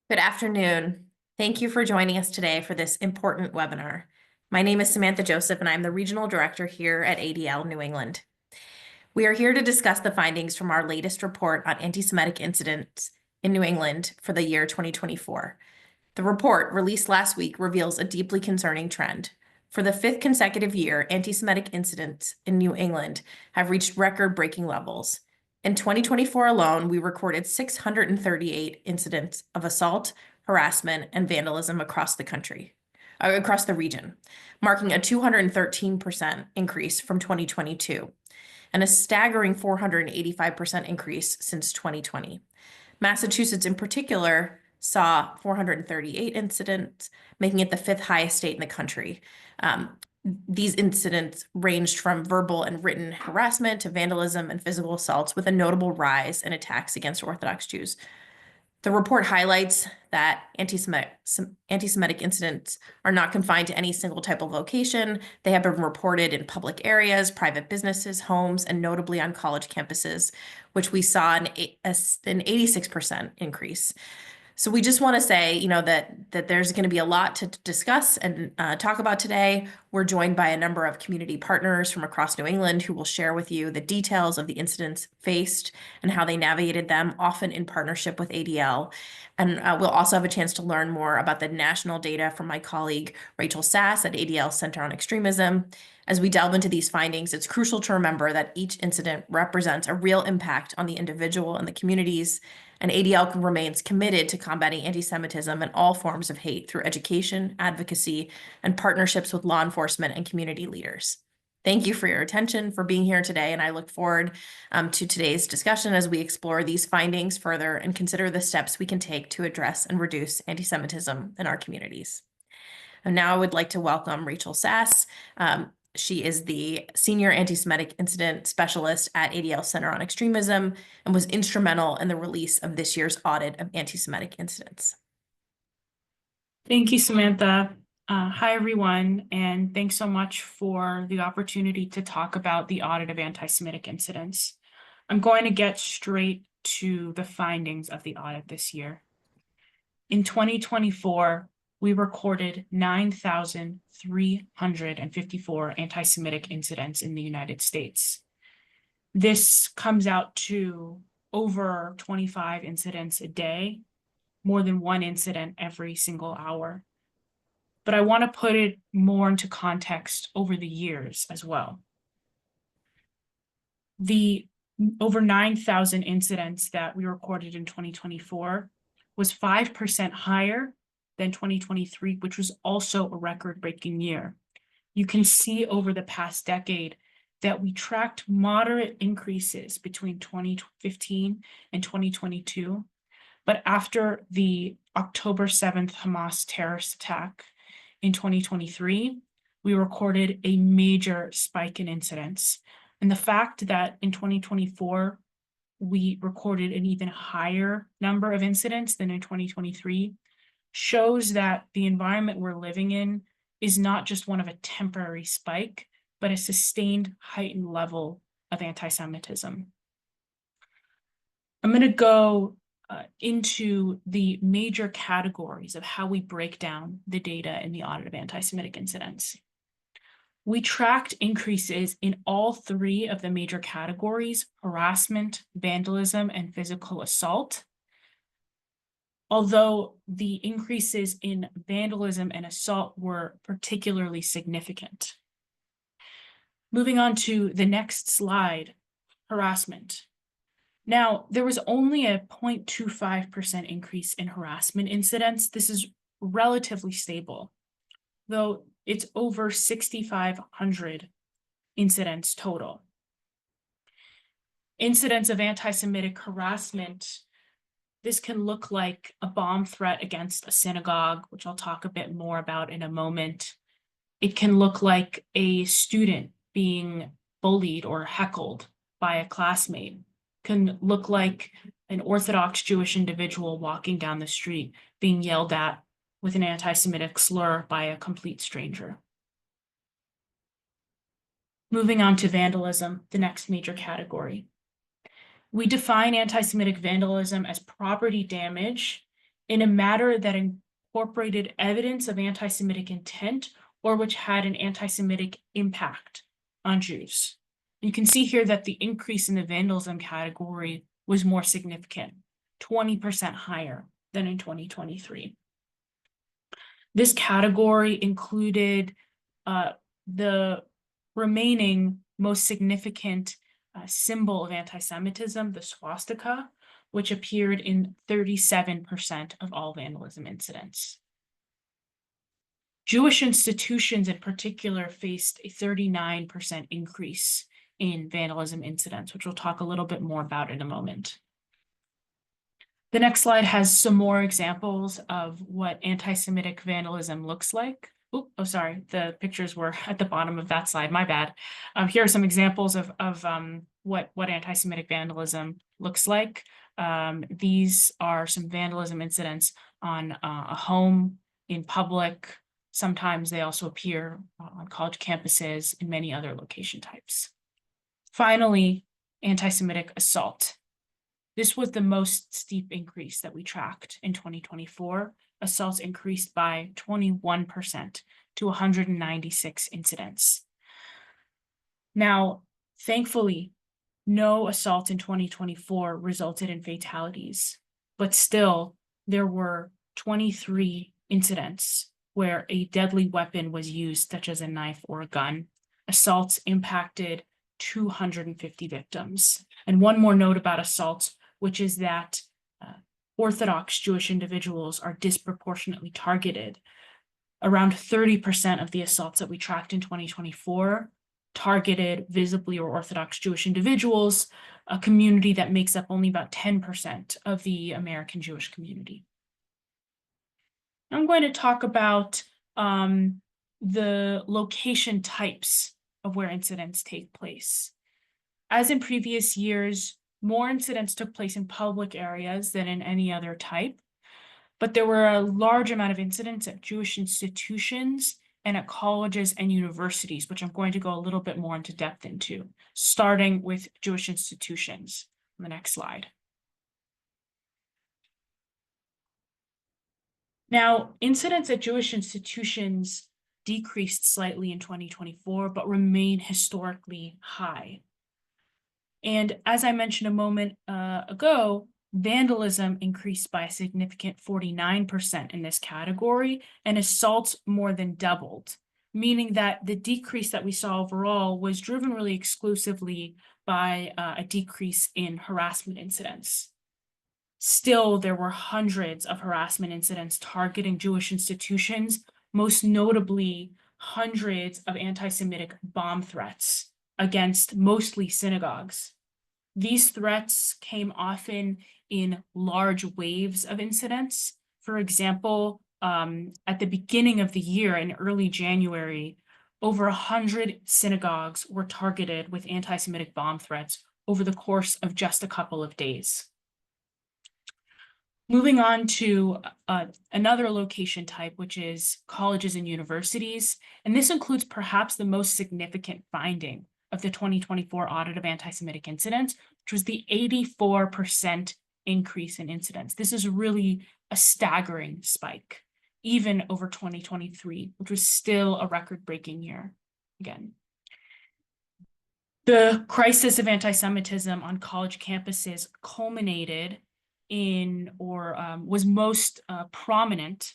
Good afternoon. Thank you for joining us today for this important webinar. My name is Samantha Joseph, and I'm the Regional Director here at ADL New England. We are here to discuss the findings from our latest report on anti-Semitic incidents in New England for the year 2024. The report, released last week, reveals a deeply concerning trend. For the fifth consecutive year, anti-Semitic incidents in New England have reached record-breaking levels. In 2024 alone, we recorded 638 incidents of assault, harassment, and vandalism across the region, marking a 213% increase from 2022, and a staggering 485% increase since 2020. Massachusetts, in particular, saw 438 incidents, making it the fifth highest state in the country. These incidents ranged from verbal and written harassment to vandalism and physical assaults, with a notable rise in attacks against Orthodox Jews. The report highlights that anti-Semitic incidents are not confined to any single type of location. They have been reported in public areas, private businesses, homes, and notably on college campuses, which we saw an 86% increase. So we just want to say, that there's going to be a lot to discuss and talk about today. We're joined by a number of community partners from across New England who will share with you the details of the incidents faced and how they navigated them, often in partnership with ADL. And we'll also have a chance to learn more about the national data from my colleague, Rachel Sass at ADL Center on Extremism. As we delve into these findings, it's crucial to remember that each incident represents a real impact on the individual and the communities, and ADL remains committed to combating anti-Semitism and all forms of hate through education, advocacy, and partnerships with law enforcement and community leaders. Thank you for your attention, for being here today, and I look forward to today's discussion as we explore these findings further and consider the steps we can take to address and reduce anti-Semitism in our communities. And now I would like to welcome Rachel Sass. She is the Senior Anti-Semitic Incident Specialist at ADL Center on Extremism and was instrumental in the release of this year's Audit of Antisemitic Incidents. Thank you, Samantha. Hi, everyone, and thanks so much for the opportunity to talk about the Audit of Anti-Semitic Incidents. I'm going to get straight to the findings of the audit this year. In 2024, we recorded 9,354 anti-Semitic incidents in the United States. This comes out to over 25 incidents a day, more than one incident every single hour. But I want to put it more into context over the years as well. The over 9,000 incidents that we recorded in 2024 was 5% higher than 2023, which was also a record-breaking year. You can see over the past decade that we tracked moderate increases between 2015 and 2022. But after the October 7th Hamas terrorist attack in 2023, we recorded a major spike in incidents. And the fact that in 2024, we recorded an even higher number of incidents than in 2023 shows that the environment we're living in is not just one of a temporary spike, but a sustained heightened level of anti-Semitism. I'm going to go into the major categories of how we break down the data in the Audit of Anti-Semitic Incidents. We tracked increases in all three of the major categories: harassment, vandalism, and physical assault. Although the increases in vandalism and assault were particularly significant. Moving on to the next slide, harassment. Now, there was only a 0.25% increase in harassment incidents. This is relatively stable, though it's over 6,500 incidents total. Incidents of anti-Semitic harassment, this can look like a bomb threat against a synagogue, which I'll talk a bit more about in a moment. It can look like a student being bullied or heckled by a classmate. Can look like an Orthodox Jewish individual walking down the street being yelled at with an anti-Semitic slur by a complete stranger. Moving on to vandalism, the next major category. We define anti-Semitic vandalism as property damage in a matter that incorporated evidence of anti-Semitic intent or which had an anti-Semitic impact on Jews. You can see here that the increase in the vandalism category was more significant, 20% higher than in 2023. This category included the remaining most significant symbol of anti-Semitism, the swastika, which appeared in 37% of all vandalism incidents. Jewish institutions in particular faced a 39% increase in vandalism incidents, which we'll talk a little bit more about in a moment. The next slide has some more examples of what anti-Semitic vandalism looks like. Oh, sorry, the pictures were at the bottom of that slide, my bad. Here are some examples of what anti-Semitic vandalism looks like. These are some vandalism incidents on a home in public. Sometimes they also appear on college campuses and many other location types. Finally, anti-Semitic assault. This was the most steep increase that we tracked in 2024. Assaults increased by 21% to 196 incidents. Now, thankfully, no assault in 2024 resulted in fatalities, but still there were 23 incidents where a deadly weapon was used, such as a knife or a gun. Assaults impacted 250 victims. And one more note about assaults, which is that Orthodox Jewish individuals are disproportionately targeted. Around 30% of the assaults that we tracked in 2024 targeted visibly or Orthodox Jewish individuals, a community that makes up only about 10% of the American Jewish community. I'm going to talk about the location types of where incidents take place. As in previous years, more incidents took place in public areas than in any other type, but there were a large amount of incidents at Jewish institutions and at colleges and universities, which I'm going to go a little bit more into depth into, starting with Jewish institutions on the next slide. Now, incidents at Jewish institutions decreased slightly in 2024, but remain historically high. And as I mentioned a moment ago, vandalism increased by a significant 49% in this category, and assaults more than doubled, meaning that the decrease that we saw overall was driven really exclusively by a decrease in harassment incidents. Still, there were hundreds of harassment incidents targeting Jewish institutions, most notably hundreds of anti-Semitic bomb threats against mostly synagogues. These threats came often in large waves of incidents. For example, at the beginning of the year in early January, over 100 synagogues were targeted with anti-Semitic bomb threats over the course of just a couple of days. Moving on to another location type, which is colleges and universities. And this includes perhaps the most significant finding of the 2024 Audit of Antisemitic Incidents, which was the 84% increase in incidents. This is really a staggering spike, even over 2023, which was still a record-breaking year again. The crisis of anti-Semitism on college campuses culminated in, or was most prominent,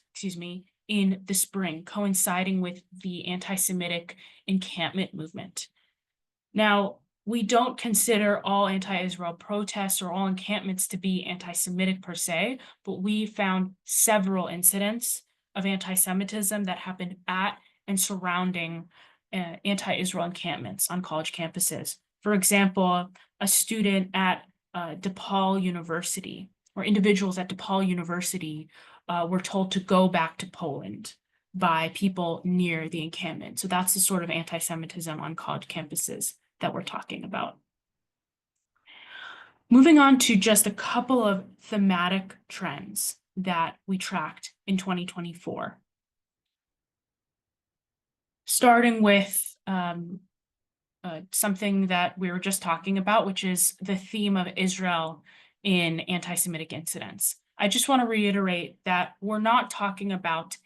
in the spring, coinciding with the anti-Semitic encampment movement. Now, we don't consider all anti-Israel protests or all encampments to be anti-Semitic per se, but we found several incidents of anti-Semitism that happened at and surrounding anti-Israel encampments on college campuses. For example, a student at DePaul University, or individuals at DePaul University were told to go back to Poland by people near the encampment. So that's the sort of anti-Semitism on college campuses that we're talking about. Moving on to just a couple of thematic trends that we tracked in 2024. Starting with something that we were just talking about, which is the theme of Israel in anti-Semitic incidents. I just want to reiterate that we're not talking about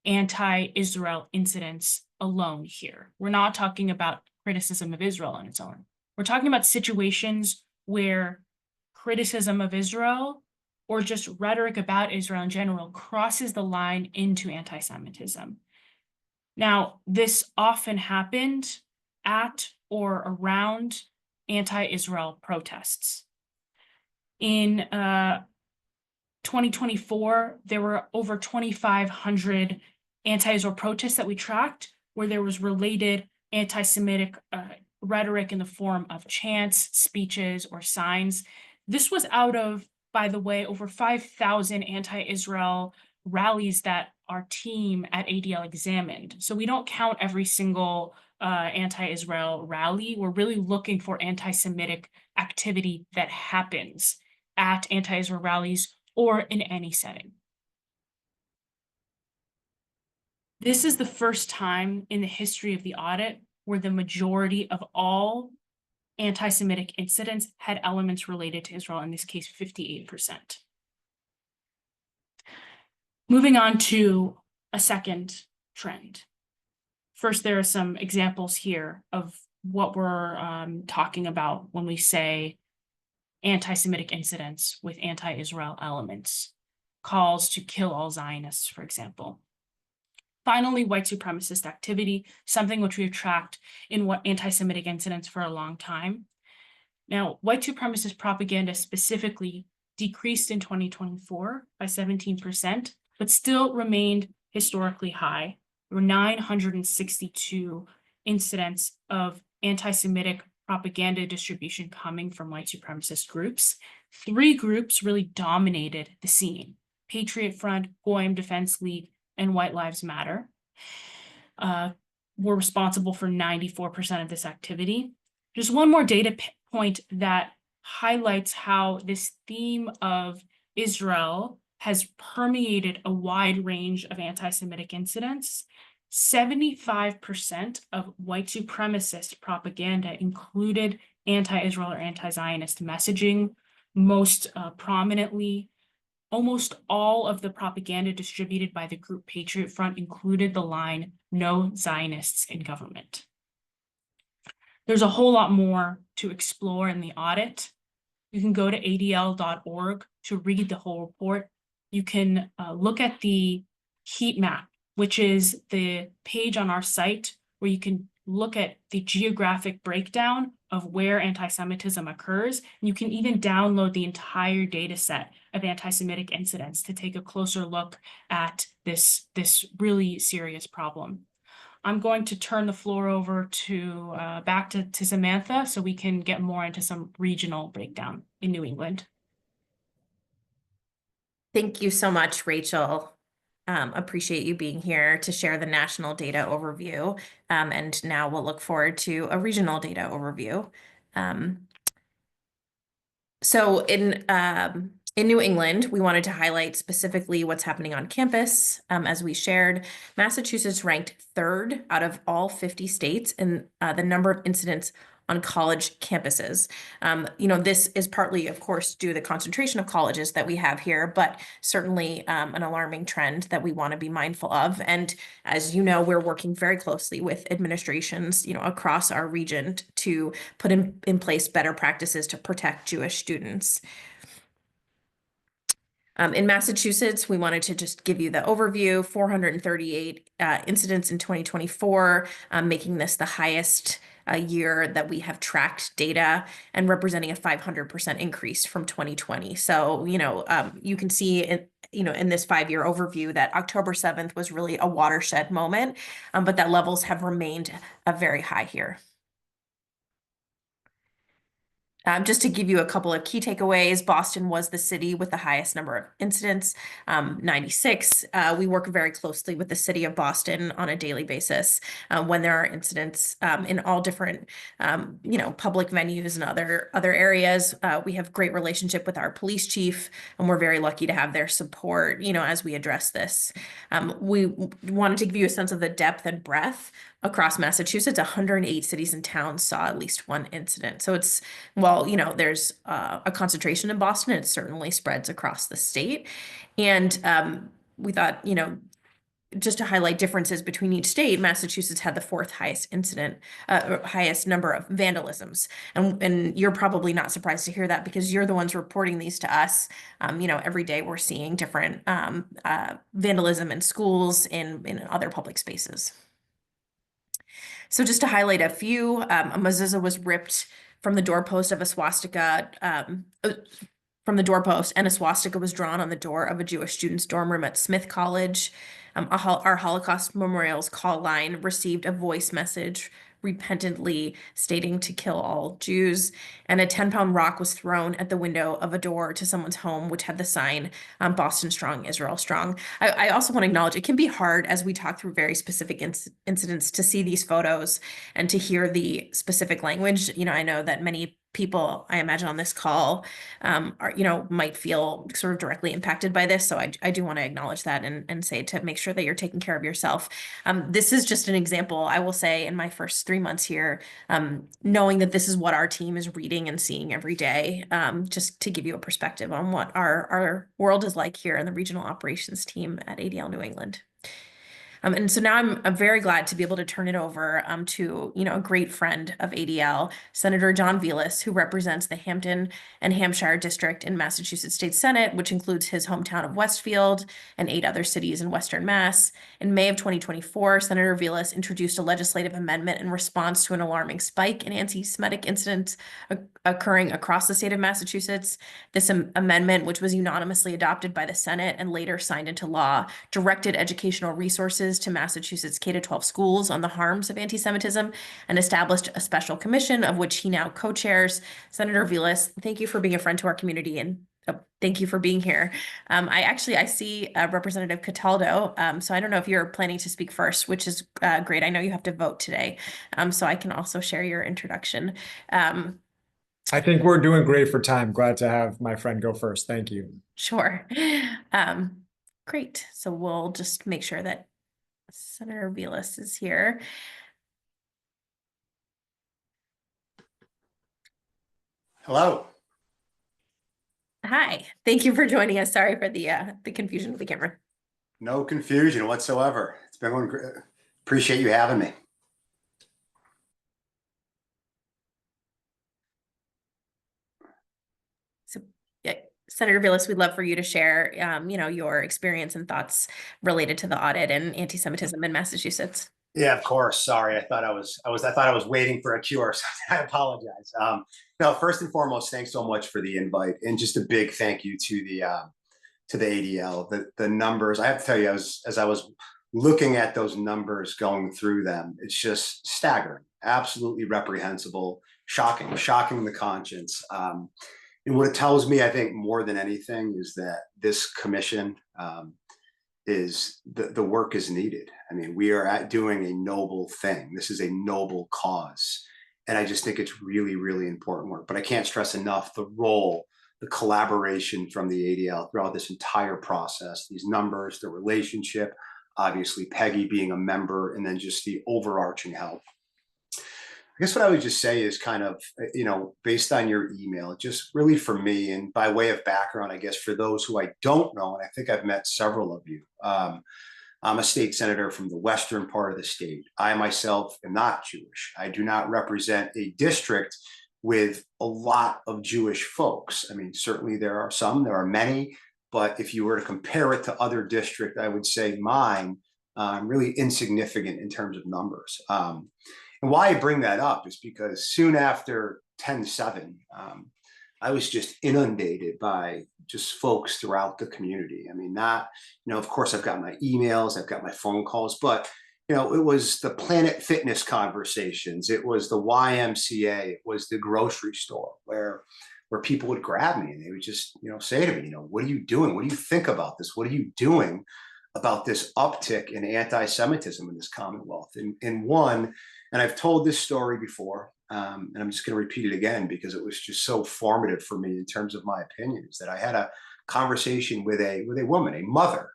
anti-Israel incidents alone here. We're not talking about criticism of Israel on its own. We're talking about situations where criticism of Israel or just rhetoric about Israel in general crosses the line into anti-Semitism. Now, this often happened at or around anti-Israel protests. In 2024, there were over 2,500 anti-Israel protests that we tracked, where there was related anti-Semitic rhetoric in the form of chants, speeches, or signs. This was out of, by the way, over 5,000 anti-Israel rallies that our team at ADL examined. So we don't count every single anti-Israel rally. We're really looking for anti-Semitic activity that happens at anti-Israel rallies or in any setting. This is the first time in the history of the audit where the majority of all anti-Semitic incidents had elements related to Israel, in this case, 58%. Moving on to a second trend. First, there are some examples here of what we're talking about when we say anti-Semitic incidents with anti-Israel elements, calls to kill all Zionists, for example. Finally, white supremacist activity, something which we have tracked in what anti-Semitic incidents for a long time. Now, white supremacist propaganda specifically decreased in 2024 by 17%, but still remained historically high. There were 962 incidents of anti-Semitic propaganda distribution coming from white supremacist groups. 3 groups really dominated the scene: Patriot Front, Goyim Defense League, and White Lives Matter were responsible for 94% of this activity. Just one more data point that highlights how this theme of Israel has permeated a wide range of anti-Semitic incidents. 75% of white supremacist propaganda included anti-Israel or anti-Zionist messaging. Most prominently, almost all of the propaganda distributed by the group Patriot Front included the line, "No Zionists in government." There's a whole lot more to explore in the audit. You can go to adl.org to read the whole report. You can look at the heat map, which is the page on our site where you can look at the geographic breakdown of where anti-Semitism occurs. And you can even download the entire data set of anti-Semitic incidents to take a closer look at this really serious problem. I'm going to turn the floor over to back to Samantha so we can get more into some regional breakdown in New England. Thank you so much, Rachel. Appreciate you being here to share the national data overview. And now we'll look forward to a regional data overview. So in New England, we wanted to highlight specifically what's happening on campus. As we shared, Massachusetts ranked 3rd out of all 50 states in the number of incidents on college campuses. This is partly, of course, due to the concentration of colleges that we have here, but certainly an alarming trend that we want to be mindful of. And as you know, we're working very closely with administrations, across our region to put in place better practices to protect Jewish students. In Massachusetts, we wanted to just give you the overview: 438 incidents in 2024, making this the highest year that we have tracked data and representing a 500% increase from 2020. So, you can see in this 5-year overview that October 7th was really a watershed moment, but that levels have remained very high here. Just to give you a couple of key takeaways, Boston was the city with the highest number of incidents, 96. We work very closely with the city of Boston on a daily basis when there are incidents in all different, public venues and other areas. We have great relationship with our police chief, and we're very lucky to have their support, as we address this. We wanted to give you a sense of the depth and breadth across Massachusetts. 108 cities and towns saw at least one incident. So while while, you know, there's a concentration in Boston, it certainly spreads across the state. And we thought, you know, just to highlight differences between each state, Massachusetts had the fourth highest highest number of vandalisms. And you're probably not surprised to hear that because you're the ones reporting these to us. You know, every day we're seeing different vandalism in schools, in other public spaces. So just to highlight a few, a mezuzah was ripped from the doorpost of a swastika, from the doorpost, and a swastika was drawn on the door of a Jewish student's dorm room at Smith College. Our Holocaust Memorial's call line received a voice message repentantly stating to kill all Jews, and a 10-pound rock was thrown at the window of a door to someone's home, which had the sign, Boston Strong, Israel Strong. I also want to acknowledge it can be hard as we talk through very specific incidents to see these photos and to hear the specific language. You know, I know that many people, I imagine on this call, are, you know, might feel sort of directly impacted by this. So I do want to acknowledge that and say to make sure that you're taking care of yourself. This is just an example, I will say, in my first 3 months here, knowing that this is what our team is reading and seeing every day, just to give you a perspective on what our world is like here in the regional operations team at ADL New England. And so now I'm very glad to be able to turn it over to, you know, a great friend of ADL, Senator John Velas, who represents the Hampton and Hampshire district in Massachusetts State Senate, which includes his hometown of Westfield and 8 other cities in Western Mass. In May of 2024, Senator Velas introduced a legislative amendment in response to an alarming spike in anti-Semitic incidents occurring across the state of Massachusetts. This amendment, which was unanimously adopted by the Senate and later signed into law, directed educational resources to Massachusetts K-12 schools on the harms of anti-Semitism and established a special commission of which he now co-chairs. Senator Velas, thank you for being a friend to our community, and thank you for being here. I see Representative Cataldo, so I don't know if you're planning to speak first, which is great. I know you have to vote today, so I can also share your introduction. I think we're doing great for time. Glad to have my friend go first. Thank you. Sure. Great. So we'll just make sure that Senator Velas is here. Hello. Hi. Thank you for joining us. Sorry for the confusion with the camera. No confusion whatsoever. It's been one. Appreciate you having me. So, yeah, Senator Velas, we'd love for you to share, you know, your experience and thoughts related to the audit and anti-Semitism in Massachusetts. Yeah, of course. Sorry, I thought I was waiting for a cure, so I apologize. No, first and foremost, thanks so much for the invite, and just a big thank you to the ADL. The numbers, I have to tell you, as I was looking at those numbers, going through them, it's just staggering, absolutely reprehensible, shocking the conscience. And what it tells me, I think, more than anything, is that this commission is the work is needed. I mean, we are doing a noble thing. This is a noble cause. And I just think it's really, really important work. But I can't stress enough the role, the collaboration from the ADL throughout this entire process, these numbers, the relationship, obviously Peggy being a member, and then just the overarching help. I guess what I would just say is kind of, you know, based on your email, just really for me, and by way of background, I guess for those who I don't know, and I think I've met several of you, I'm a state senator from the western part of the state. I myself am not Jewish. I do not represent a district with a lot of Jewish folks. I mean, certainly there are some, there are many, but if you were to compare it to other districts, I would say mine, really insignificant in terms of numbers. And why I bring that up is because soon after 10/7, I was just inundated by just folks throughout the community. I mean, of course, I've got my emails, I've got my phone calls, but, you know, it was the Planet Fitness conversations, it was the YMCA, it was the grocery store where people would grab me and they would just, you know, say to me, you know, what are you doing? What do you think about this? What are you doing about this uptick in anti-Semitism in this Commonwealth? And I've told this story before, and I'm just going to repeat it again because it was just so formative for me in terms of my opinions, that I had a conversation with a woman, a mother,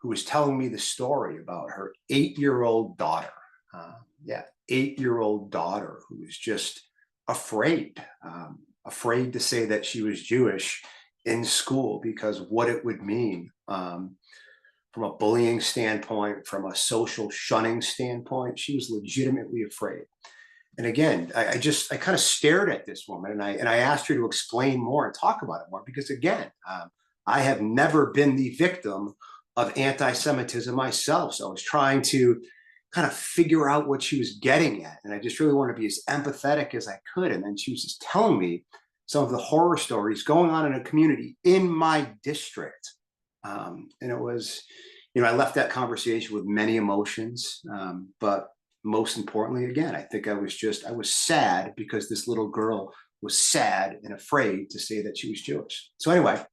who was telling me the story about her 8-year-old daughter. 8-year-old daughter who was just afraid afraid to say that she was Jewish in school because what it would mean from a bullying standpoint, from a social shunning standpoint. She was legitimately afraid. And again, I kind of stared at this woman and I asked her to explain more and talk about it more because again, I have never been the victim of anti-Semitism myself. So I was trying to kind of figure out what she was getting at. And I just really wanted to be as empathetic as I could. And then she was just telling me some of the horror stories going on in a community in my district. And it was, I left that conversation with many emotions, but most importantly, again, I think I was sad because this little girl was sad and afraid to say that she was Jewish. So anyway,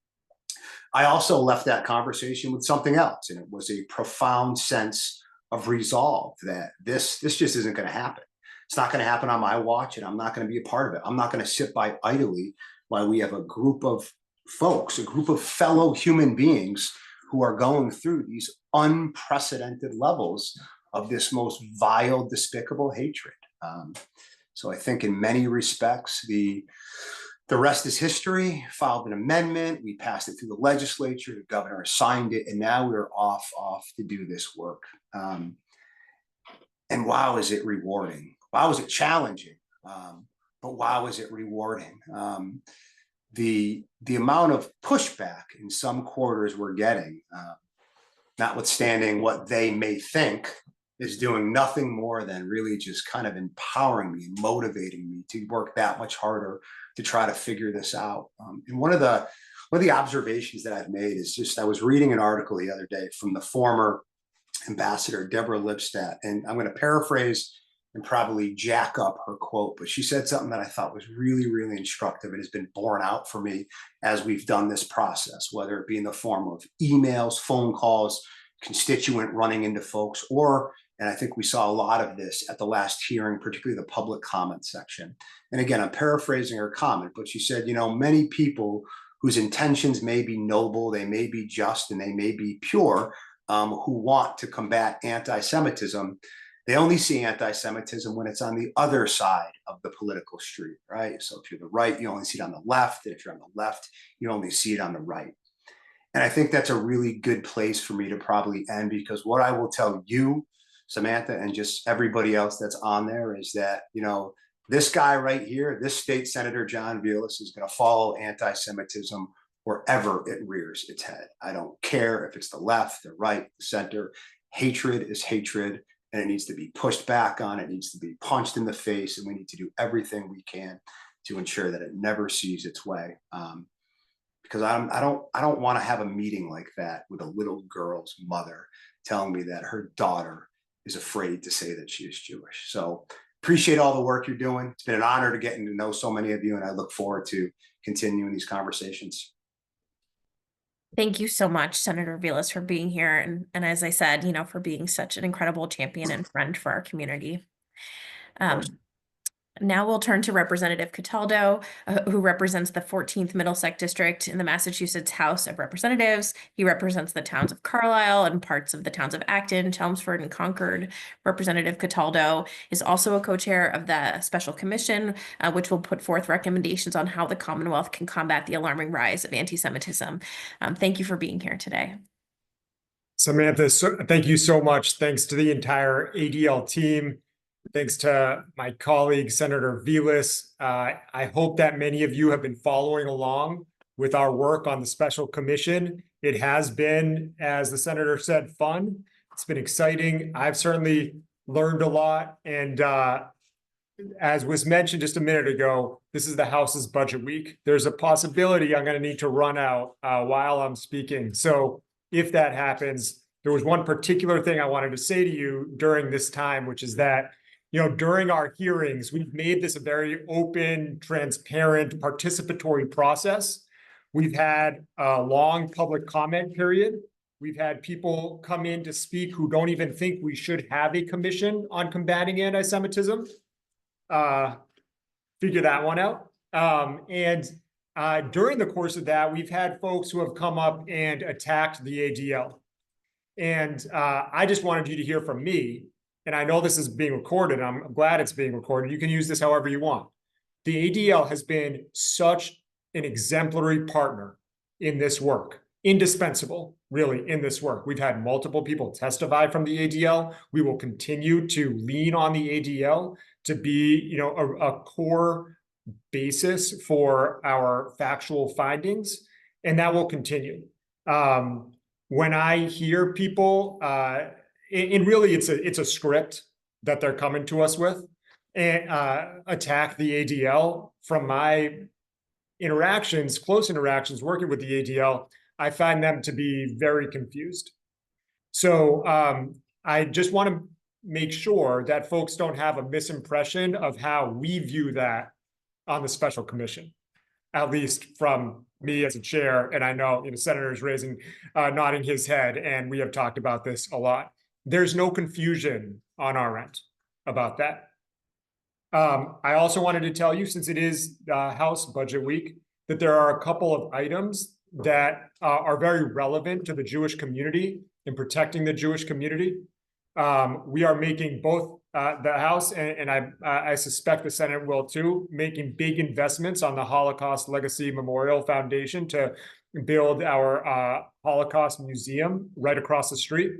I also left that conversation with something else, and it was a profound sense of resolve that this just isn't going to happen. It's not going to happen on my watch, and I'm not going to be a part of it. I'm not going to sit by idly while we have a group of folks, a group of fellow human beings who are going through these unprecedented levels of this most vile, despicable hatred. So I think in many respects, the rest is history. Filed an amendment, we passed it through the legislature, the governor signed it, and now we're off to do this work. And wow, is it rewarding? Wow, is it challenging? But wow, is it rewarding? The amount of pushback in some quarters we're getting, notwithstanding what they may think, is doing nothing more than really just kind of empowering me and motivating me to work that much harder to try to figure this out. And one of the observations that I've made is just, I was reading an article the other day from the former ambassador, Deborah Lipstadt, and I'm going to paraphrase and probably jack up her quote, but she said something that I thought was really, really instructive and has been borne out for me as we've done this process, whether it be in the form of emails, phone calls, constituent running into folks, or, and I think we saw a lot of this at the last hearing, particularly the public comment section. And again, I'm paraphrasing her comment, but she said, many people whose intentions may be noble, they may be just, and they may be pure, who want to combat anti-Semitism, they only see anti-Semitism when it's on the other side of the political street, right? So if you're the right, you only see it on the left. And if you're on the left, you only see it on the right. And I think that's a really good place for me to probably end, because what I will tell you, Samantha, and just everybody else that's on there is that, this guy right here, this state senator, John Vilas, is going to follow anti-Semitism wherever it rears its head. I don't care if it's the left, the right, the center. Hatred is hatred. And it needs to be pushed back on, it needs to be punched in the face, and we need to do everything we can to ensure that it never sees its way. Because I don't want to have a meeting like that with a little girl's mother telling me that her daughter is afraid to say that she is Jewish. So appreciate all the work you're doing. It's been an honor to getting to know so many of you, and I look forward to continuing these conversations. Thank you so much, Senator Vilas, for being here. And as I said, for being such an incredible champion and friend for our community. Now we'll turn to Representative Cataldo, who represents the 14th Middlesex District in the Massachusetts House of Representatives. He represents the towns of Carlisle and parts of the towns of Acton, Chelmsford, and Concord. Representative Cataldo is also a co-chair of the Special Commission, which will put forth recommendations on how the Commonwealth can combat the alarming rise of anti-Semitism. Thank you for being here today. Samantha, thank you so much. Thanks to the entire ADL team. Thanks to my colleague, Senator Vilas. I hope that many of you have been following along with our work on the special commission. It has been, as the senator said, fun. It's been exciting. I've certainly learned a lot. And as was mentioned just a minute ago, this is the House's budget week. There's a possibility I'm going to need to run out while I'm speaking. So if that happens, there was one particular thing I wanted to say to you during this time, which is that during our hearings, we've made this a very open, transparent, participatory process. We've had a long public comment period. We've had people come in to speak who don't even think we should have a commission on combating anti-Semitism. Figure that one out. During the course of that, we've had folks who have come up and attacked the ADL. And I just wanted you to hear from me. And I know this is being recorded. I'm glad it's being recorded. You can use this however you want. the ADL has been such an exemplary partner in this work, indispensable, really, in this work. We've had multiple people testify from the ADL. We will continue to lean on the ADL to be, a core basis for our factual findings, and that will continue. When I hear people, and really it's a script that they're coming to us with, and attack the ADL. From my close interactions working with the ADL, I find them to be very confused. So I just want to make sure that folks don't have a misimpression of how we view that on the special commission, at least from me as a chair. And I know, Senator is nodding his head, and we have talked about this a lot. There's no confusion on our end about that. I also wanted to tell you, since it is House Budget Week, that there are a couple of items that are very relevant to the Jewish community and protecting the Jewish community. We are making both the House and I suspect the Senate will too, making big investments on the Holocaust Legacy Memorial Foundation to build our Holocaust Museum right across the street.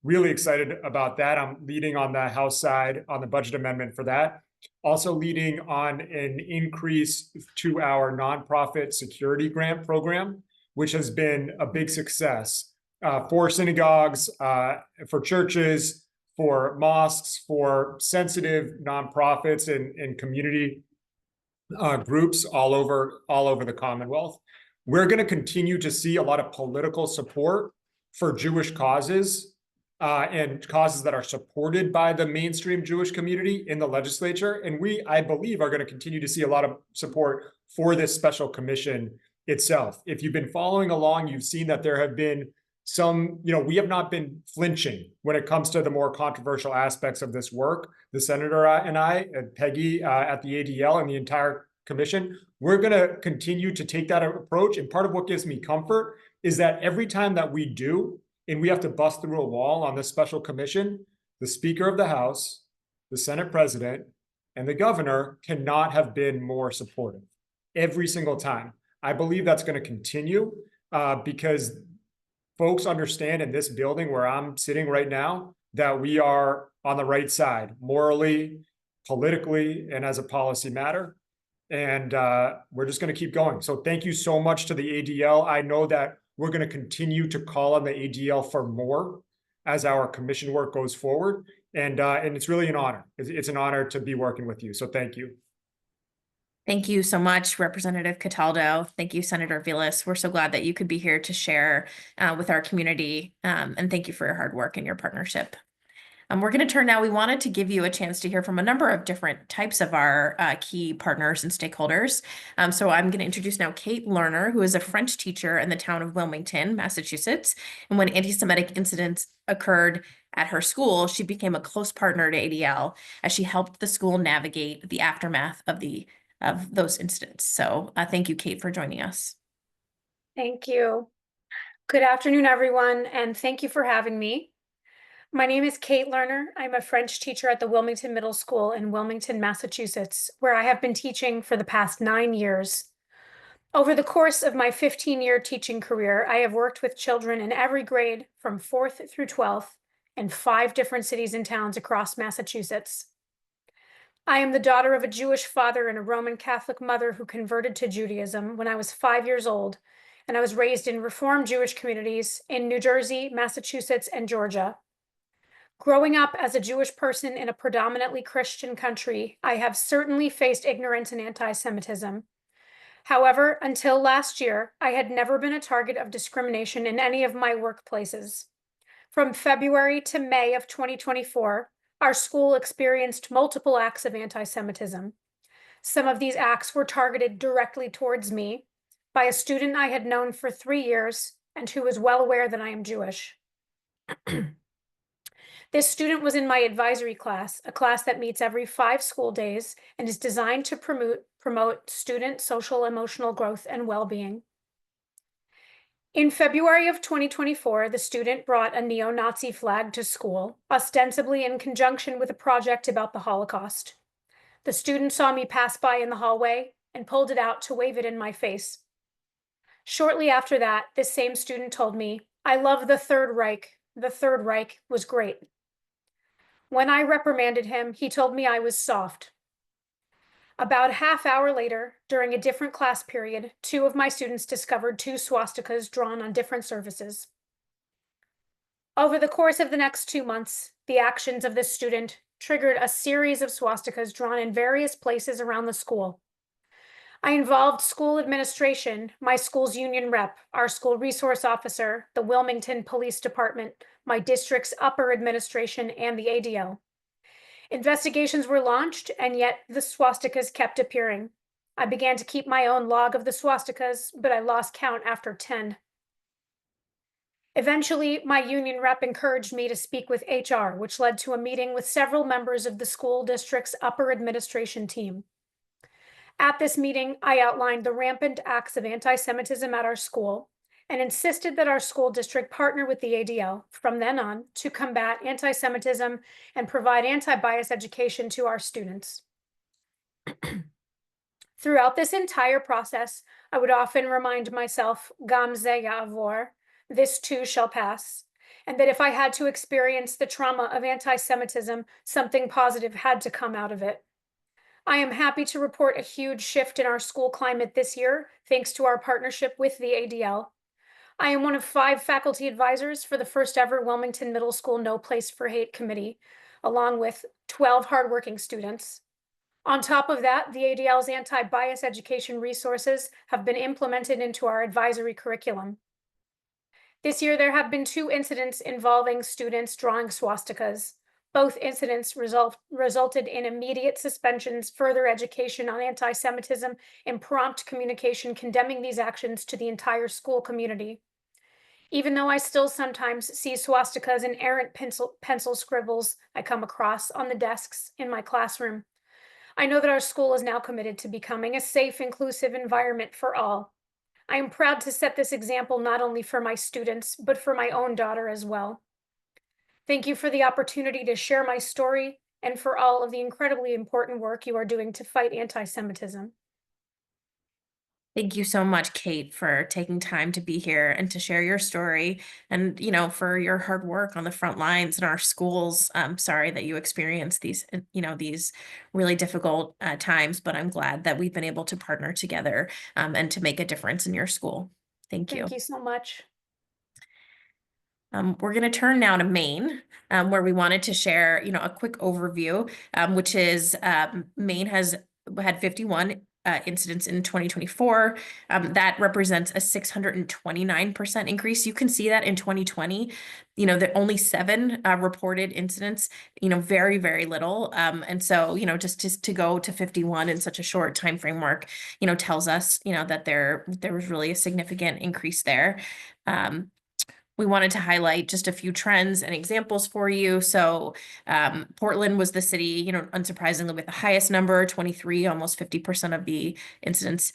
Really excited about that. I'm leading on the House side on the budget amendment for that. Also leading on an increase to our nonprofit security grant program, which has been a big success for synagogues, for churches, for mosques, for sensitive nonprofits and community groups all over the Commonwealth. We're going to continue to see a lot of political support for Jewish causes and causes that are supported by the mainstream Jewish community in the legislature. And we, I believe, are going to continue to see a lot of support for this special commission itself. If you've been following along, you've seen that there have been some, we have not been flinching when it comes to the more controversial aspects of this work. The senator and I, and Peggy at the ADL and the entire commission, we're going to continue to take that approach. And part of what gives me comfort is that every time that we do, and we have to bust through a wall on this special commission, the Speaker of the House, the Senate President, and the governor cannot have been more supportive every single time. I believe that's going to continue because folks understand in this building where I'm sitting right now that we are on the right side, morally, politically, and as a policy matter. And we're just going to keep going. So thank you so much to the ADL. I know that we're going to continue to call on the ADL for more as our commission work goes forward. And it's really an honor. It's an honor to be working with you. So thank you. Thank you so much, Representative Cataldo. Thank you, Senator Vilas. We're so glad that you could be here to share with our community. And thank you for your hard work and your partnership. We're going to turn now. We wanted to give you a chance to hear from a number of different types of our key partners and stakeholders. So I'm going to introduce now Kate Lerner, who is a French teacher in the town of Wilmington, Massachusetts. And when anti-Semitic incidents occurred at her school, she became a close partner to ADL as she helped the school navigate the aftermath of those incidents. So thank you, Kate, for joining us. Thank you. Good afternoon, everyone, and thank you for having me. My name is Kate Lerner. I'm a French teacher at the Wilmington Middle School in Wilmington, Massachusetts, where I have been teaching for the past 9 years. Over the course of my 15-year teaching career, I have worked with children in every grade from 4th through 12th in 5 different cities and towns across Massachusetts. I am the daughter of a Jewish father and a Roman Catholic mother who converted to Judaism when I was 5 years old, and I was raised in Reform Jewish communities in New Jersey, Massachusetts, and Georgia. Growing up as a Jewish person in a predominantly Christian country, I have certainly faced ignorance and anti-Semitism. However, until last year, I had never been a target of discrimination in any of my workplaces. From February to May of 2024, our school experienced multiple acts of anti-Semitism. Some of these acts were targeted directly towards me by a student I had known for 3 years and who was well aware that I am Jewish. This student was in my advisory class, a class that meets every 5 school days and is designed to promote student social emotional growth and well-being. In February of 2024, the student brought a neo-Nazi flag to school, ostensibly in conjunction with a project about the Holocaust. The student saw me pass by in the hallway and pulled it out to wave it in my face. Shortly after that, this same student told me, "I love the Third Reich. The Third Reich was great." When I reprimanded him, he told me I was soft. About a half hour later, during a different class period, 2 of my students discovered 2 swastikas drawn on different surfaces. Over the course of the next 2 months, the actions of this student triggered a series of swastikas drawn in various places around the school. I involved school administration, my school's union rep, our school resource officer, the Wilmington Police Department, my district's upper administration, and the ADL. Investigations were launched, and yet the swastikas kept appearing. I began to keep my own log of the swastikas, but I lost count after 10. Eventually, my union rep encouraged me to speak with HR, which led to a meeting with several members of the school district's upper administration team. At this meeting, I outlined the rampant acts of anti-Semitism at our school and insisted that our school district partner with the ADL from then on to combat anti-Semitism and provide anti-bias education to our students. Throughout this entire process, I would often remind myself, "Gam ze ya'avor," this too shall pass, and that if I had to experience the trauma of anti-Semitism, something positive had to come out of it. I am happy to report a huge shift in our school climate this year, thanks to our partnership with the ADL. I am one of 5 faculty advisors for the first ever Wilmington Middle School No Place for Hate Committee, along with 12 hardworking students. On top of that, the ADL's anti-bias education resources have been implemented into our advisory curriculum. This year, there have been 2 incidents involving students drawing swastikas. Both incidents resulted in immediate suspensions, further education on anti-Semitism, and prompt communication condemning these actions to the entire school community. Even though I still sometimes see swastikas and errant pencil scribbles I come across on the desks in my classroom, I know that our school is now committed to becoming a safe, inclusive environment for all. I am proud to set this example not only for my students, but for my own daughter as well. Thank you for the opportunity to share my story and for all of the incredibly important work you are doing to fight anti-Semitism. Thank you so much, Kate, for taking time to be here and to share your story and, for your hard work on the front lines in our schools. I'm sorry that you experienced these, these really difficult times, but I'm glad that we've been able to partner together and to make a difference in your school. Thank you. Thank you so much. We're going to turn now to Maine, where we wanted to share, a quick overview, which is Maine has had 51 incidents in 2024. That represents a 629% increase. You can see that in 2020, that only 7 reported incidents, very, very little. And so, just to go to 51 in such a short time framework, tells us, that there was really a significant increase there. We wanted to highlight just a few trends and examples for you. So Portland was the city, unsurprisingly, with the highest number, 23, almost 50% of the incidents.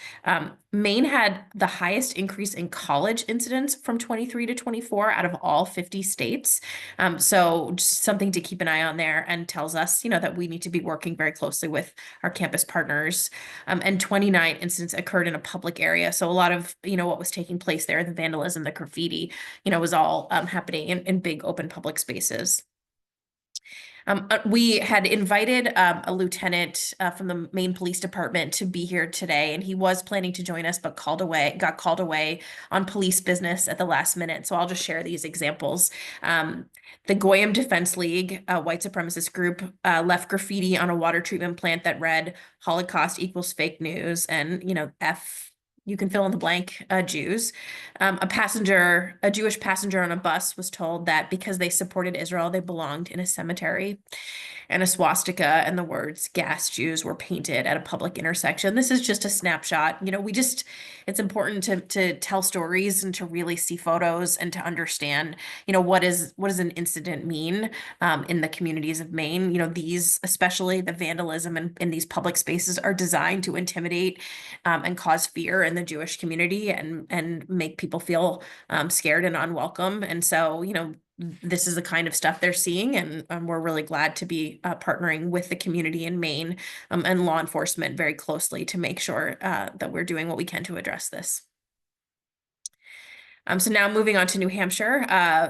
Maine had the highest increase in college incidents from 23 to 24 out of all 50 states. So just something to keep an eye on there, and tells us, that we need to be working very closely with our campus partners. And 29 incidents occurred in a public area. So a lot of, what was taking place there, the vandalism, the graffiti, was all happening in big open public spaces. We had invited a lieutenant from the Maine Police Department to be here today, and he was planning to join us, but got called away on police business at the last minute. So I'll just share these examples. The Goyim Defense League, a white supremacist group, left graffiti on a water treatment plant that read "Holocaust equals fake news," and F. You can fill in the blank, Jews. A Jewish passenger on a bus was told that because they supported Israel, they belonged in a cemetery. And a swastika and the words "gas Jews" were painted at a public intersection. This is just a snapshot. It's important to tell stories and to really see photos and to understand, what does an incident mean in the communities of Maine. These, especially the vandalism in these public spaces, are designed to intimidate and cause fear in the Jewish community and make people feel scared and unwelcome. And so, this is the kind of stuff they're seeing, and we're really glad to be partnering with the community in Maine and law enforcement very closely to make sure that we're doing what we can to address this. So now moving on to New Hampshire,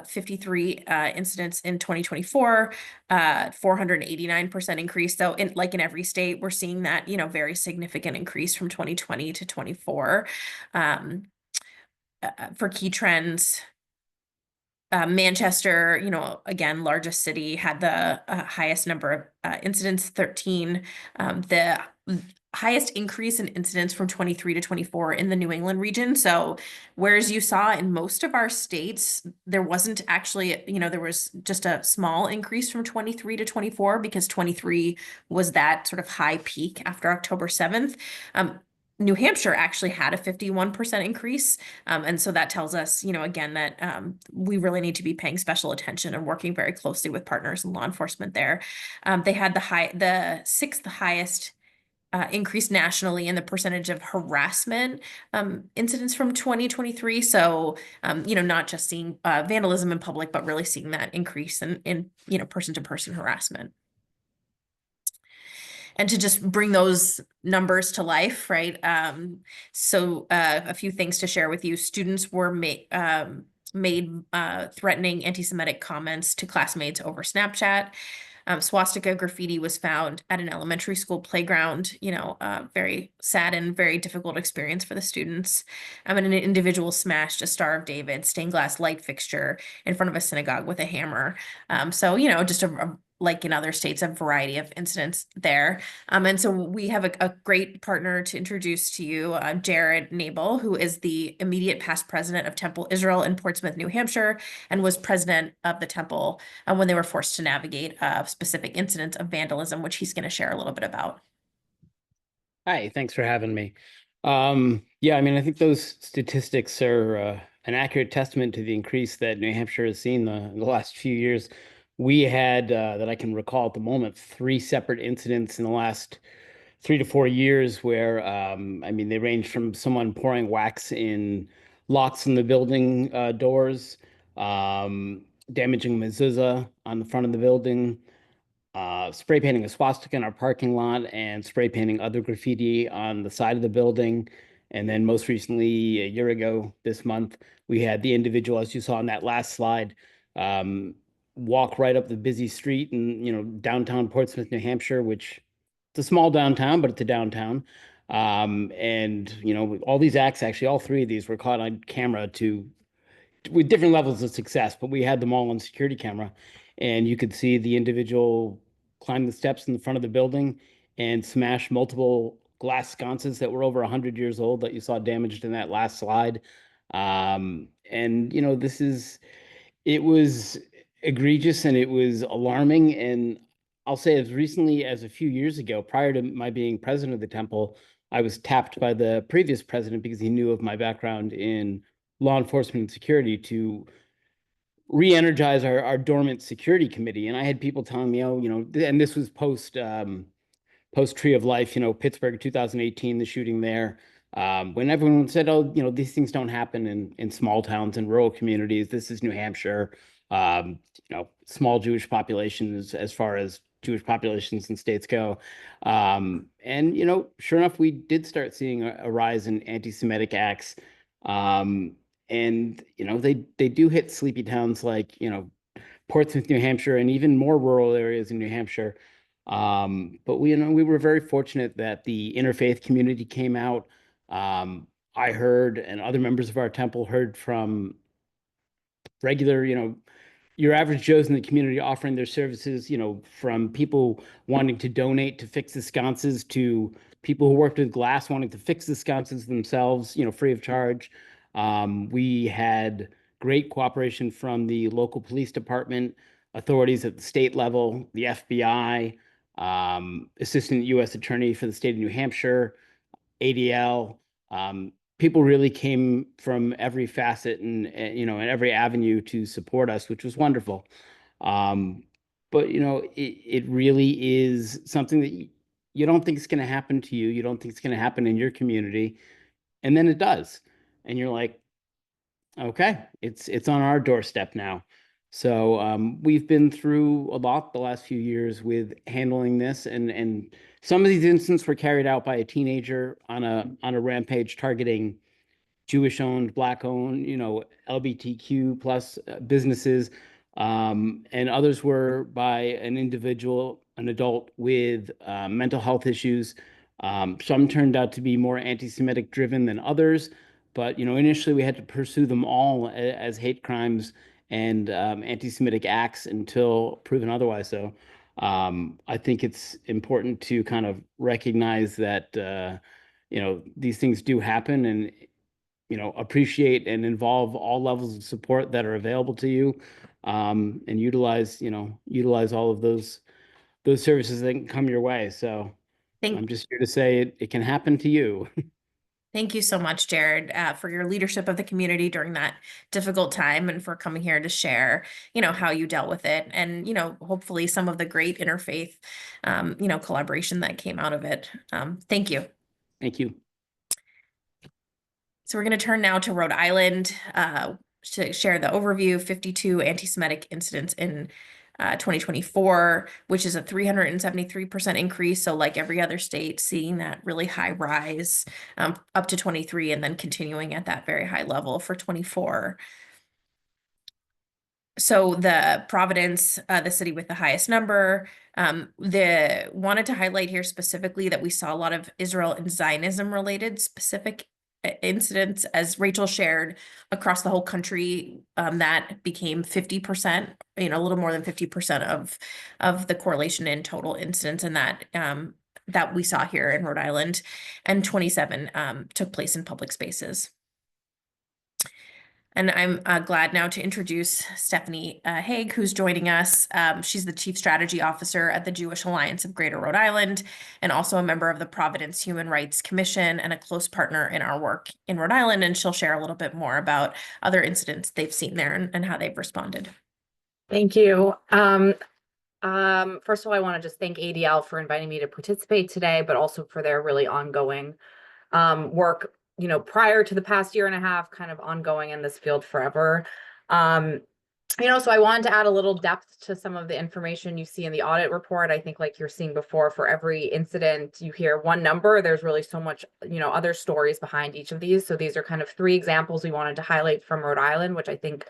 53 incidents in 2024, 489% increase. So like in every state, we're seeing that, very significant increase from 2020 to 24. For key trends, Manchester, again, largest city, had the highest number of incidents, 13. The highest increase in incidents from 23 to 24 in the New England region. So whereas you saw in most of our states, there wasn't actually, there was just a small increase from 23 to 24 because 23 was that sort of high peak after October 7th. New Hampshire actually had a 51% increase. And so that tells us, again, that we really need to be paying special attention and working very closely with partners and law enforcement there. They had the sixth highest increase nationally in the percentage of harassment incidents from 2023. So, not just seeing vandalism in public, but really seeing that increase in person-to-person harassment. And to just bring those numbers to life, right? So a few things to share with you. Students were made threatening anti-Semitic comments to classmates over Snapchat. Swastika graffiti was found at an elementary school playground, very sad and very difficult experience for the students. And an individual smashed a Star of David stained glass light fixture in front of a synagogue with a hammer. So, just like in other states, a variety of incidents there. And so we have a great partner to introduce to you, Jared Nabel, who is the immediate past president of Temple Israel in Portsmouth, New Hampshire, and was president of the Temple when they were forced to navigate specific incidents of vandalism, which he's going to share a little bit about. Hi, thanks for having me. Yeah, I mean, I think those statistics are an accurate testament to the increase that New Hampshire has seen the last few years. We had, that I can recall at the moment, 3 separate incidents in the last 3 to 4 years where, I mean, they range from someone pouring wax in locks in the building doors, damaging mezuzah on the front of the building, spray painting a swastika in our parking lot, and spray painting other graffiti on the side of the building. And then most recently, a year ago this month, we had the individual, as you saw on that last slide, walk right up the busy street in, downtown Portsmouth, New Hampshire, which it's a small downtown, but it's a downtown. And, all these acts, actually, all 3 of these were caught on camera with different levels of success, but we had them all on security camera. And you could see the individual climb the steps in the front of the building and smash multiple glass sconces that were over 100 years old that you saw damaged in that last slide. And, it was egregious and it was alarming. And I'll say as recently as a few years ago, prior to my being president of the Temple, I was tapped by the previous president because he knew of my background in law enforcement and security to re-energize our dormant security committee. And I had people telling me, and this was post Tree of Life, Pittsburgh 2018, the shooting there. When everyone said, these things don't happen in small towns and rural communities. This is New Hampshire, small Jewish populations as far as Jewish populations in states go. And, sure enough, we did start seeing a rise in anti-Semitic acts. And, they do hit sleepy towns like, Portsmouth, New Hampshire, and even more rural areas in New Hampshire. But we were very fortunate that the interfaith community came out. I heard, and other members of our temple heard from regular, your average Joes in the community offering their services, from people wanting to donate to fix the sconces to people who worked with glass wanting to fix the sconces themselves, free of charge. We had great cooperation from the local police department, authorities at the state level, the FBI, Assistant U.S. Attorney for the state of New Hampshire, ADL. People really came from every facet and every avenue to support us, which was wonderful. But it really is something that you don't think is going to happen to you. You don't think it's going to happen in your community, and then it does, and you're like, okay, it's on our doorstep now. So we've been through a lot the last few years with handling this, and some of these incidents were carried out by a teenager on a rampage targeting Jewish-owned, Black-owned, LGBTQ plus businesses, and others were by an individual, an adult with mental health issues. Some turned out to be more anti-Semitic driven than others, but initially we had to pursue them all as hate crimes and anti-Semitic acts until proven otherwise. So I think it's important to kind of recognize that these things do happen, and appreciate and involve all levels of support that are available to you, and utilize all of those services that can come your way. So I'm just here to say it can happen to you. Thank you so much, Jared, for your leadership of the community during that difficult time, and for coming here to share, how you dealt with it, and, hopefully some of the great interfaith, collaboration that came out of it. Thank you. Thank you. So we're going to turn now to Rhode Island to share the overview: 52 anti-Semitic incidents in 2024, which is a 373% increase. So like every other state, seeing that really high rise up to 23, and then continuing at that very high level for 24. So the Providence, the city with the highest number, wanted to highlight here specifically that we saw a lot of Israel and Zionism related specific incidents, as Rachel shared, across the whole country. That became 50%, a little more than 50% of the correlation in total incidents, and that we saw here in Rhode Island, and 27 took place in public spaces. And I'm glad now to introduce Stephanie Haig, who's joining us. She's the Chief Strategy Officer at the Jewish Alliance of Greater Rhode Island, and also a member of the Providence Human Rights Commission, and a close partner in our work in Rhode Island. And she'll share a little bit more about other incidents they've seen there and how they've responded. Thank you. First of all, I want to just thank ADL for inviting me to participate today, but also for their really ongoing work, prior to the past year and a half, kind of ongoing in this field forever. So I wanted to add a little depth to some of the information you see in the audit report. I think, like you're seeing before, for every incident you hear one number, there's really so much, other stories behind each of these. So these are kind of 3 examples we wanted to highlight from Rhode Island, which I think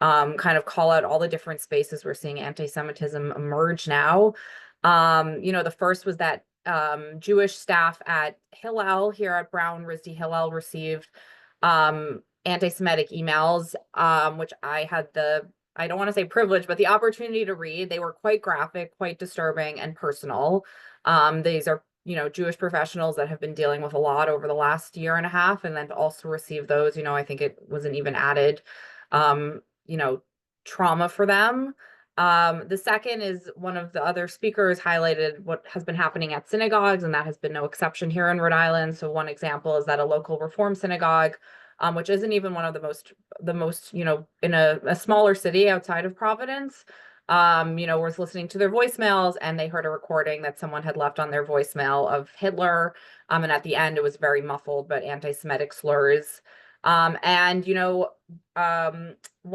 kind of call out all the different spaces we're seeing anti-Semitism emerge now. The first was that Jewish staff at Hillel here at Brown RISD Hillel received anti-Semitic emails, which I had I don't want to say privilege, but the opportunity to read. They were quite graphic, quite disturbing, and personal. These are, Jewish professionals that have been dealing with a lot over the last year and a half, and then to also receive those, I think it was an even added, trauma for them. The second is, one of the other speakers highlighted what has been happening at synagogues, and that has been no exception here in Rhode Island. So one example is that a local Reform synagogue, which isn't even one of the most, in a smaller city outside of Providence, was listening to their voicemails, and they heard a recording that someone had left on their voicemail of Hitler. And at the end, it was very muffled, but anti-Semitic slurs. One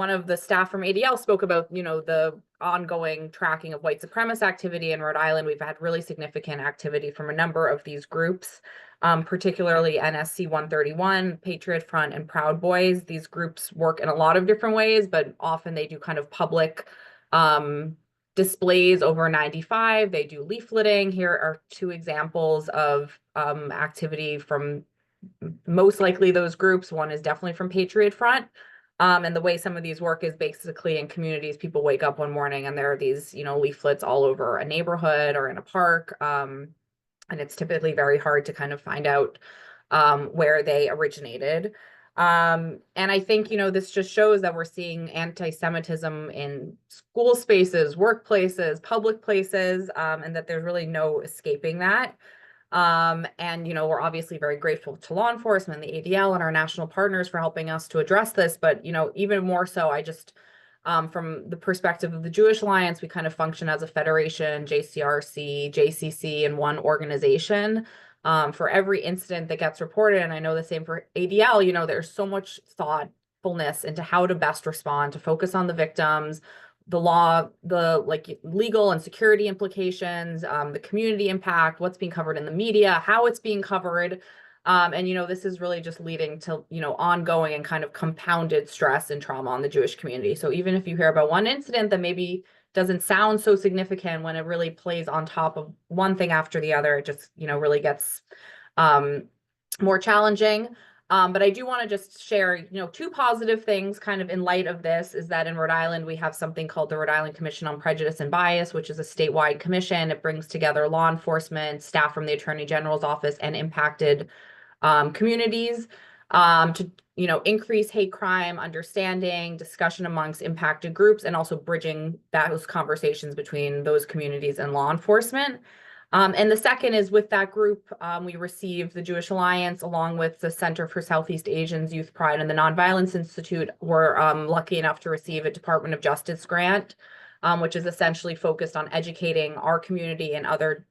of the staff from ADL spoke about, the ongoing tracking of white supremacist activity in Rhode Island. We've had really significant activity from a number of these groups, particularly NSC 131, Patriot Front, and Proud Boys. These groups work in a lot of different ways, but often they do kind of public displays over 95. They do leafleting. Here are 2 examples of activity from most likely those groups. One is definitely from Patriot Front. And the way some of these work is basically in communities. People wake up one morning and there are these, leaflets all over a neighborhood or in a park. And it's typically very hard to kind of find out where they originated. And I think, this just shows that we're seeing anti-Semitism in school spaces, workplaces, public places, and that there's really no escaping that. We're obviously very grateful to law enforcement, the ADL, and our national partners for helping us to address this. But, even more so, I just, from the perspective of the Jewish Alliance, we kind of function as a federation, JCRC, JCC, and one organization. For every incident that gets reported, and I know the same for ADL, there's so much thoughtful resourcefulness into how to best respond, to focus on the victims, the law, the like legal and security implications, the community impact, what's being covered in the media, how it's being covered. And, you know, this is really just leading to, you know, ongoing and kind of compounded stress and trauma on the Jewish community. So even if you hear about one incident that maybe doesn't sound so significant, when it really plays on top of one thing after the other, it just, you know, really gets more challenging. But I do want to just share, you know, two positive things kind of in light of this is that in Rhode Island, we have something called the Rhode Island Commission on Prejudice and Bias, which is a statewide commission. It brings together law enforcement, staff from the Attorney General's office, and impacted communities to, you know, increase hate crime understanding, discussion amongst impacted groups, and also bridging those conversations between those communities and law enforcement. And the second is with that group, we received the Jewish Alliance along with the Center for Southeast Asians Youth Pride and the Nonviolence Institute were lucky enough to receive a Department of Justice grant, which is essentially focused on educating our community and other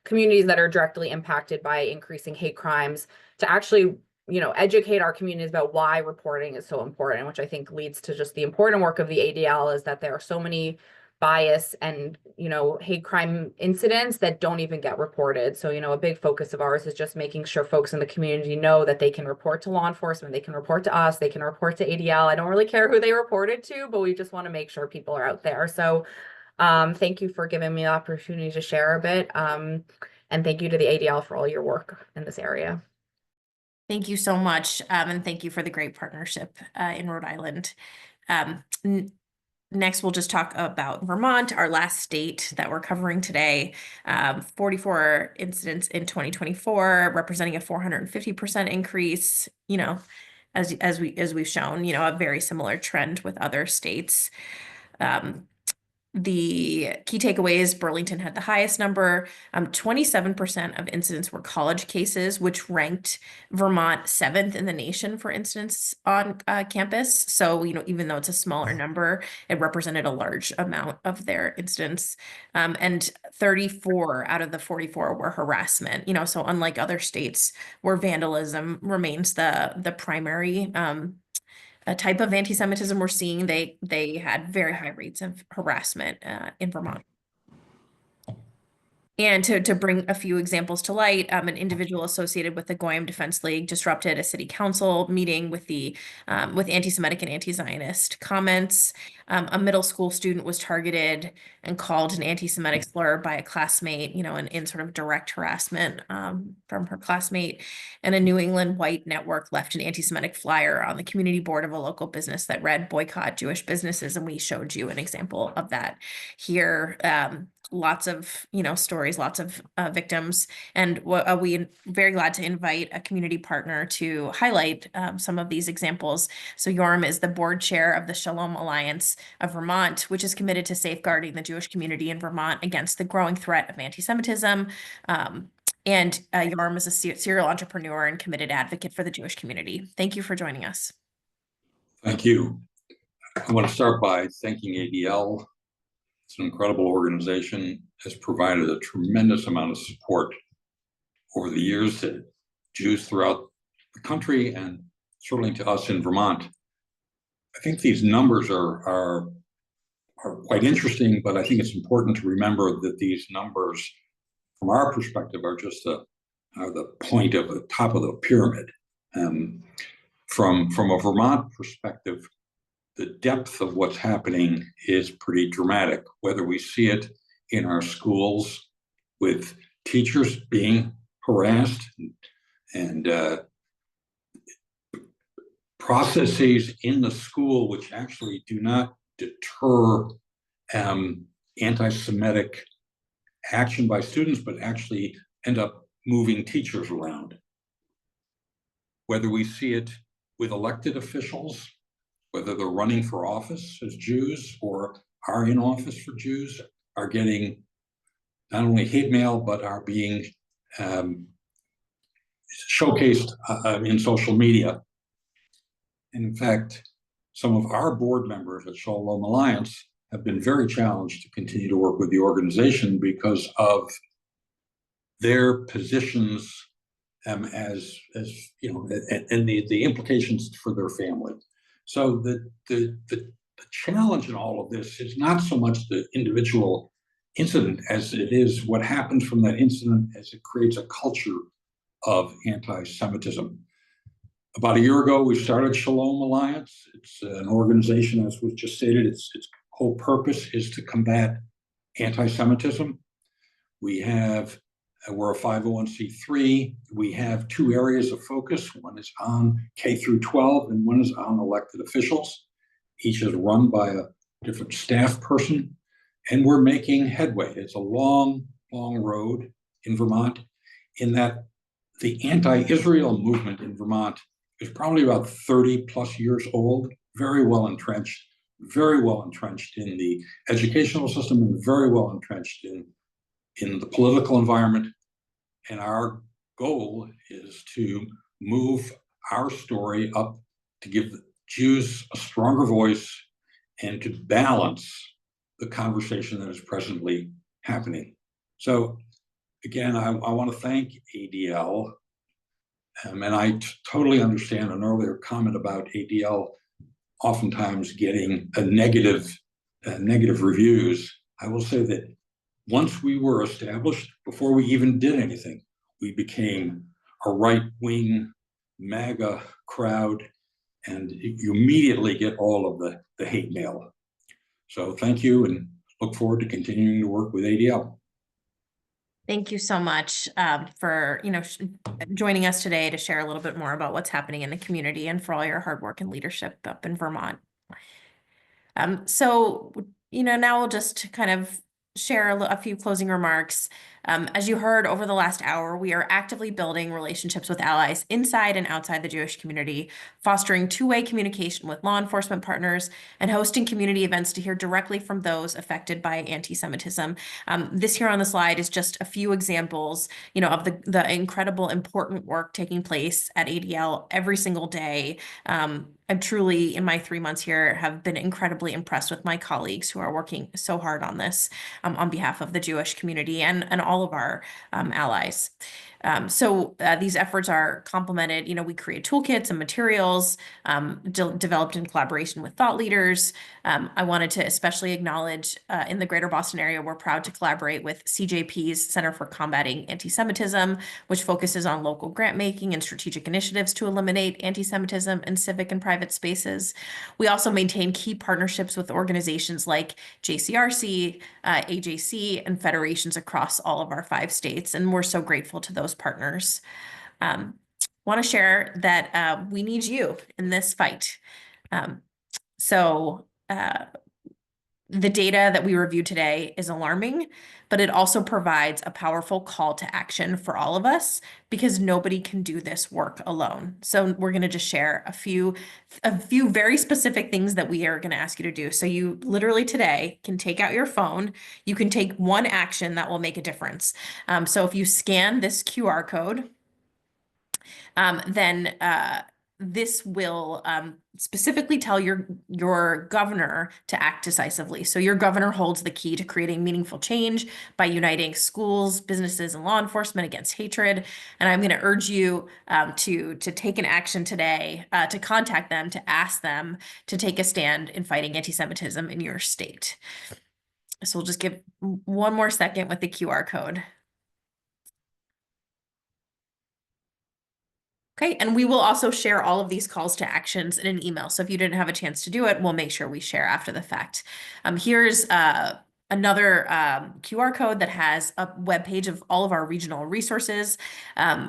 communities that are directly impacted by increasing hate crimes to actually, you know, educate our communities about why reporting is so important, which I think leads to just the important work of the ADL is that there are so many bias and, you know, hate crime incidents that don't even get reported. So, you know, a big focus of ours is just making sure folks in the community know that they can report to law enforcement, they can report to us, they can report to ADL. I don't really care who they report it to, but we just want to make sure people are out there. So thank you for giving me the opportunity to share a bit. And thank you to the ADL for all your work in this area. Thank you so much. And thank you for the great partnership in Rhode Island. Next, we'll just talk about Vermont, our last state that we're covering today. 44 incidents in 2024, representing a 450% increase. You know, as we've shown, you know, a very similar trend with other states. The key takeaways, Burlington had the highest number. 27% of incidents were college cases, which ranked Vermont 7th in the nation for incidents on campus. So, you know, even though it's a smaller number, it represented a large amount of their incidents. And 34 out of the 44 were harassment, you know, so unlike other states where vandalism remains the primary a type of anti-Semitism we're seeing, they had very high rates of harassment in Vermont. And to bring a few examples to light, an individual associated with the Goyim Defense League disrupted a city council meeting with with anti-Semitic and anti-Zionist comments. A middle school student was targeted and called an anti-Semitic slur by a classmate, you know, in sort of direct harassment from her classmate. And a New England white network left an anti-Semitic flyer on the community board of a local business that read "Boycott Jewish Businesses," and we showed you an example of that here. Lots of, you know, stories, lots of victims, and we very glad to invite a community partner to highlight some of these examples. So Yorm is the board chair of the Shalom Alliance of Vermont, which is committed to safeguarding the Jewish community in Vermont against the growing threat of anti-Semitism. And Yorm is a serial entrepreneur and committed advocate for the Jewish community. Thank you for joining us. Thank you. I want to start by thanking ADL. It's an incredible organization, has provided a tremendous amount of support over the years to Jews throughout the country and certainly to us in Vermont. I think these numbers are quite interesting, but I think it's important to remember that these numbers, from our perspective, are just the point of the top of the pyramid. From a Vermont perspective, the depth of what's happening is pretty dramatic, whether we see it in our schools with teachers being harassed and processes in the school which actually do not deter anti-Semitic action by students, but actually end up moving teachers around. Whether we see it with elected officials, whether they're running for office as Jews or are in office for Jews, are getting not only hate mail, but are being showcased in social media. And in fact, some of our board members at Shalom Alliance have been very challenged to continue to work with the organization because of their positions as you know, and the implications for their family. So the challenge in all of this is not so much the individual incident as it is what happens from that incident as it creates a culture of anti-Semitism. About a year ago, we started Shalom Alliance. It's an organization, as was just stated, its whole purpose is to combat anti-Semitism. We're a 501c3. We have two areas of focus. One is on K through 12 and one is on elected officials. Each is run by a different staff person, and we're making headway. It's a long, long road in Vermont, in that the anti-Israel movement in Vermont is probably about 30 plus years old, very well entrenched in the educational system and very well entrenched in the political environment. And our goal is to move our story up to give Jews a stronger voice and to balance the conversation that is presently happening. So again, I want to thank ADL. And I totally understand an earlier comment about ADL oftentimes getting negative reviews. I will say that once we were established, before we even did anything, we became a right-wing MAGA crowd, and you immediately get all of the hate mail. So thank you, and look forward to continuing to work with ADL. Thank you so much for joining us today to share a little bit more about what's happening in the community and for all your hard work and leadership up in Vermont. So now we'll just kind of share a few closing remarks. As you heard over the last hour, we are actively building relationships with allies inside and outside the Jewish community, fostering two-way communication with law enforcement partners, and hosting community events to hear directly from those affected by anti-Semitism. This here on the slide is just a few examples, of the incredible, important work taking place at ADL every single day. I'm truly, in my 3 months here, have been incredibly impressed with my colleagues who are working so hard on this on behalf of the Jewish community and all of our allies. So these efforts are complemented. We create toolkits and materials developed in collaboration with thought leaders. I wanted to especially acknowledge in the greater Boston area, we're proud to collaborate with CJP's Center for Combating Anti-Semitism, which focuses on local grant making and strategic initiatives to eliminate anti-Semitism in civic and private spaces. We also maintain key partnerships with organizations like JCRC, AJC, and federations across all of our 5 states, and we're so grateful to those partners. Want to share that we need you in this fight. The data that we reviewed today is alarming, but it also provides a powerful call to action for all of us, because nobody can do this work alone. So we're going to just share a few very specific things that we are going to ask you to do. So you literally today can take out your phone. You can take one action that will make a difference. So if you scan this QR code, then this will specifically tell your governor to act decisively. So your governor holds the key to creating meaningful change by uniting schools, businesses, and law enforcement against hatred. And I'm going to urge you to take an action today, to contact them, to ask them to take a stand in fighting anti-Semitism in your state. So we'll just give one more second with the QR code. Okay, and we will also share all of these calls to actions in an email. So if you didn't have a chance to do it, we'll make sure we share after the fact. Here's another QR code that has a webpage of all of our regional resources.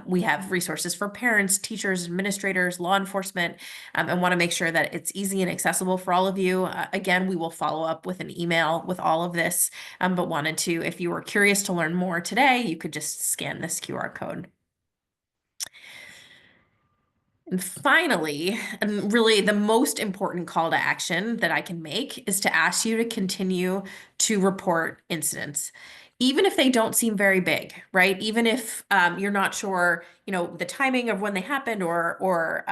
We have resources for parents, teachers, administrators, law enforcement, and want to make sure that it's easy and accessible for all of you. Again, we will follow up with an email with all of this, but wanted to, if you were curious to learn more today, you could just scan this QR code. And finally, and really the most important call to action that I can make is to ask you to continue to report incidents, even if they don't seem very big, right? Even if you're not sure, the timing of when they happened or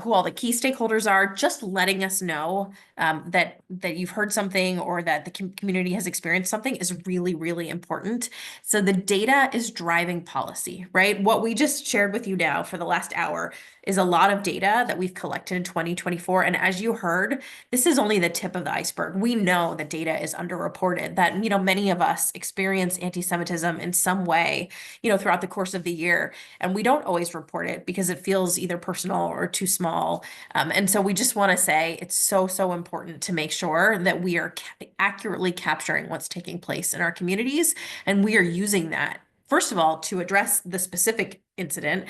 who all the key stakeholders are, just letting us know that you've heard something or that the community has experienced something is really, really important. So the data is driving policy, right? What we just shared with you now for the last hour is a lot of data that we've collected in 2024. And as you heard, this is only the tip of the iceberg. We know that data is underreported, that, many of us experience anti-Semitism in some way, throughout the course of the year. And we don't always report it because it feels either personal or too small. And so we just want to say it's so, so important to make sure that we are accurately capturing what's taking place in our communities. And we are using that, first of all, to address the specific incident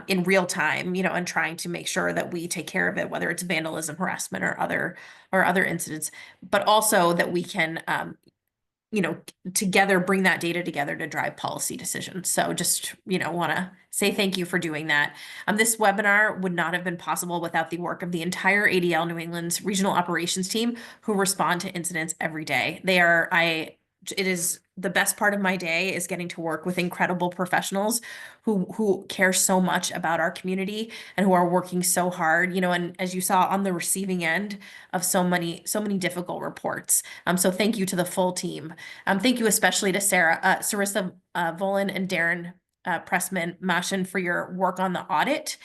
in real time, and trying to make sure that we take care of it, whether it's vandalism, harassment, or other incidents, but also that we can together bring that data together to drive policy decisions. So just, want to say thank you for doing that. This webinar would not have been possible without the work of the entire ADL New England's regional operations team who respond to incidents every day. It is the best part of my day is getting to work with incredible professionals who care so much about our community and who are working so hard, and as you saw, on the receiving end of so many difficult reports. So thank you to the full team. Thank you especially to Sarissa Volan and Darren Pressman Mashin for your work on the audit.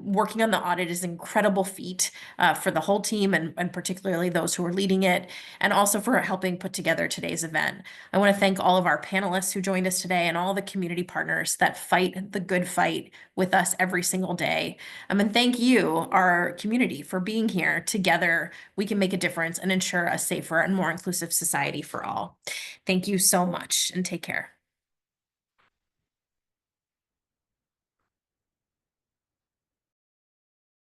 Working on the audit is an incredible feat for the whole team and particularly those who are leading it, and also for helping put together today's event. I want to thank all of our panelists who joined us today and all the community partners that fight the good fight with us every single day. And thank you, our community, for being here. Together, we can make a difference and ensure a safer and more inclusive society for all. Thank you so much and take care.